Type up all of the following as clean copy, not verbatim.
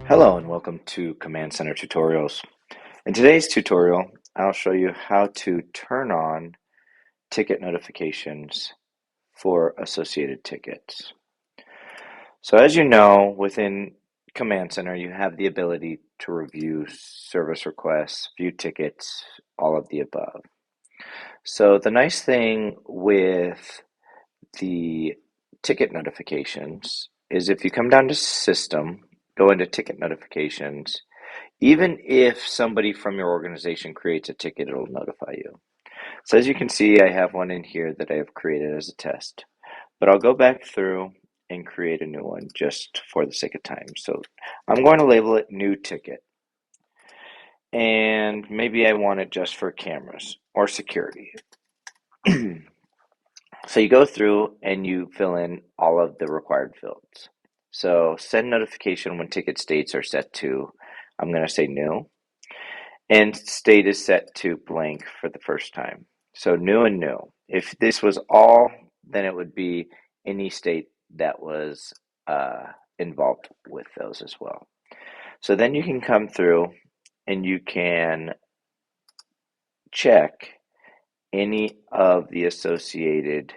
Hello and welcome to Command Center Tutorials. In today's tutorial, I'll show you how to turn on ticket notifications for associated tickets. So as you know, within Command Center, you have the ability to review service requests, view tickets, all of the above. So the nice thing with the ticket notifications is if you come down to System, go into Ticket Notifications, even if somebody from your organization creates a ticket, it'll notify you. So as you can see, I have one in here that I have created as a test, but I'll go back through and create a new one just for the sake of time. So I'm going to label it new ticket. And maybe I want it just for cameras or security. So you go through and you fill in all of the required fields. So send notification when ticket states are set to, I'm going to say new. And state is set to blank for the first time. So new and new. If this was all, then it would be any state that was involved with those as well. So then you can come through and you can check any of the associated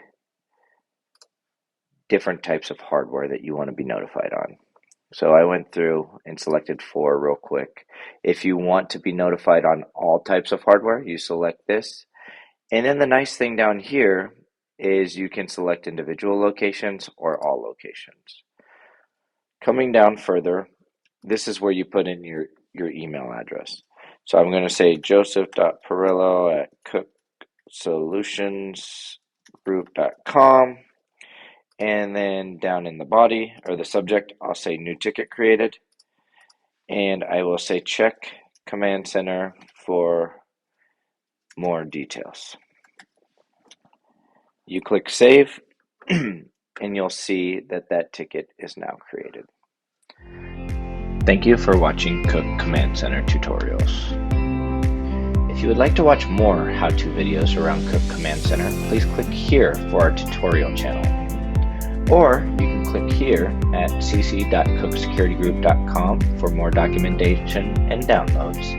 different types of hardware that you want to be notified on. So I went through and selected 4 real quick. If you want to be notified on all types of hardware, you select this. And then the nice thing down here is you can select individual locations or all locations. Coming down further, this is where you put in your email address. So I'm going to say joseph.perillo@cooksolutionsgroup.com. And then down in the body or the subject, I'll say new ticket created. And I will say check Command Center for more details. You click save and you'll see that that ticket is now created. Thank you for watching Cook Command Center tutorials. If you would like to watch more how-to videos around Cook Command Center, please click here for our tutorial channel. Or you can click here at cc.cooksecurity.group.com for more documentation and downloads.